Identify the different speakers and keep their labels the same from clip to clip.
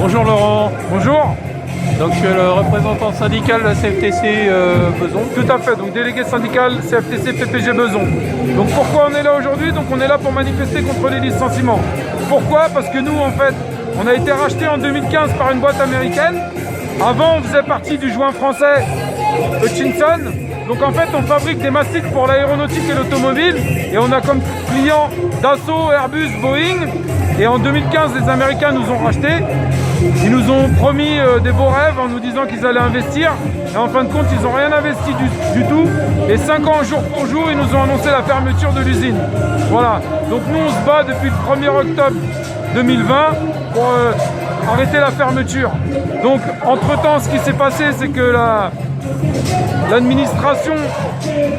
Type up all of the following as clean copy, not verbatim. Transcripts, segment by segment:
Speaker 1: Bonjour Laurent.
Speaker 2: Bonjour.
Speaker 1: Donc je suis le représentant syndical de la CFTC Beson.
Speaker 2: Tout à fait, donc délégué syndical CFTC PPG Beson. Donc pourquoi on est là aujourd'hui? Donc on est là pour manifester contre les licenciements. Pourquoi? Parce que nous en fait, on a été racheté en 2015 par une boîte américaine. Avant on faisait partie du joint français Hutchinson. Donc en fait on fabrique des mastiques pour l'aéronautique et l'automobile. Et on a comme clients Dassault, Airbus, Boeing. Et en 2015 les Américains nous ont rachetés. Ils nous ont promis des beaux rêves en nous disant qu'ils allaient investir. Et en fin de compte, ils n'ont rien investi du tout. Et 5 ans jour pour jour, ils nous ont annoncé la fermeture de l'usine. Voilà. Donc nous, on se bat depuis le 1er octobre 2020 pour arrêter la fermeture. Donc, entre-temps, ce qui s'est passé, c'est que l'administration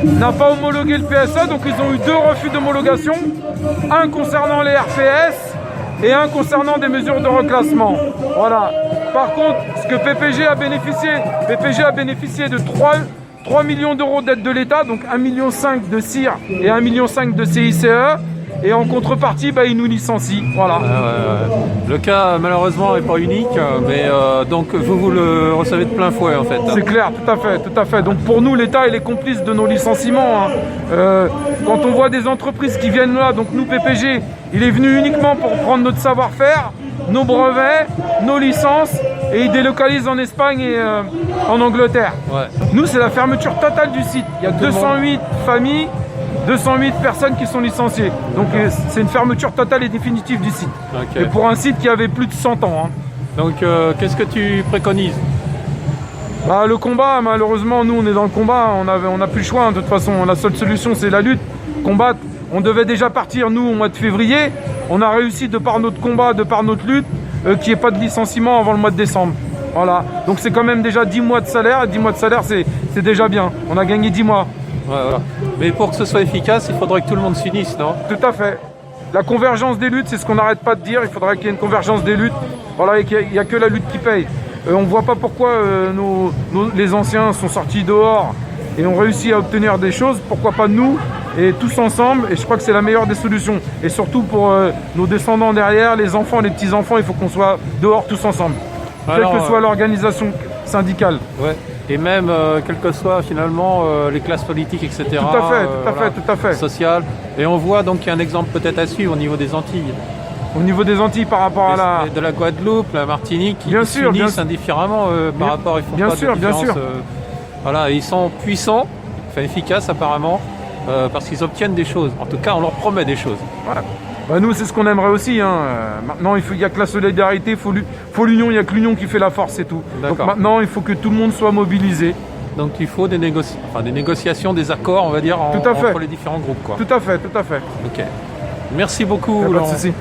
Speaker 2: n'a pas homologué le PSA. Donc, ils ont eu 2 refus d'homologation. Un concernant les RPS et un concernant des mesures de reclassement. Voilà. Par contre, ce que PPG a bénéficié de 3 millions d'euros d'aide de l'État, donc 1,5 million de CIR et 1,5 million de CICE. Et en contrepartie, ils nous licencient. Voilà.
Speaker 1: Le cas, malheureusement, n'est pas unique, mais donc vous le recevez de plein fouet, en fait.
Speaker 2: C'est clair, tout à fait. Donc pour nous, l'État, il est complice de nos licenciements. Quand on voit des entreprises qui viennent là, donc nous, PPG, il est venu uniquement pour prendre notre savoir-faire, nos brevets, nos licences, et il délocalise en Espagne et en Angleterre. Ouais. Nous, c'est la fermeture totale du site. Il y a 208 familles, 208 personnes qui sont licenciées. Donc c'est une fermeture totale et définitive du site. Okay. Et pour un site qui avait plus de 100 ans.
Speaker 1: Donc qu'est-ce que tu préconises?
Speaker 2: Le combat, malheureusement, nous on est dans le combat, on n'a plus le choix. De toute façon, la seule solution c'est la lutte, combattre. On devait déjà partir, nous, au mois de février. On a réussi, de par notre combat, de par notre lutte, qu'il n'y ait pas de licenciement avant le mois de décembre. Voilà. Donc c'est quand même déjà 10 mois de salaire. 10 mois de salaire, c'est déjà bien. On a gagné 10 mois.
Speaker 1: Ouais, voilà. Mais pour que ce soit efficace, il faudrait que tout le monde s'unisse, non?
Speaker 2: Tout à fait. La convergence des luttes, c'est ce qu'on n'arrête pas de dire. Il faudrait qu'il y ait une convergence des luttes. Voilà, il n'y a que la lutte qui paye. On ne voit pas pourquoi les anciens sont sortis dehors et ont réussi à obtenir des choses. Pourquoi pas nous? Et tous ensemble, et je crois que c'est la meilleure des solutions. Et surtout pour nos descendants derrière, les enfants, les petits-enfants, il faut qu'on soit dehors tous ensemble. Alors, quelle que soit l'organisation syndicale.
Speaker 1: Ouais. Et même, quelles que soient finalement les classes politiques, etc.
Speaker 2: Tout à fait.
Speaker 1: Sociales. Et on voit donc qu'il y a un exemple peut-être à suivre au niveau des Antilles.
Speaker 2: Au niveau des Antilles par rapport
Speaker 1: de la Guadeloupe, la Martinique, qui s'unissent indifféremment par rapport, ils font pas de différence. Voilà, ils sont puissants, enfin efficaces apparemment. Parce qu'ils obtiennent des choses. En tout cas, on leur promet des choses.
Speaker 2: Voilà. Nous, c'est ce qu'on aimerait aussi. Maintenant, il n'y a que la solidarité, il faut l'union. Il n'y a que l'union qui fait la force, c'est tout. Donc maintenant, il faut que tout le monde soit mobilisé.
Speaker 1: Donc il faut des négociations, des accords, on va dire, entre les différents groupes. Quoi.
Speaker 2: Tout à fait.
Speaker 1: Ok. Merci beaucoup.
Speaker 2: Pas de souci.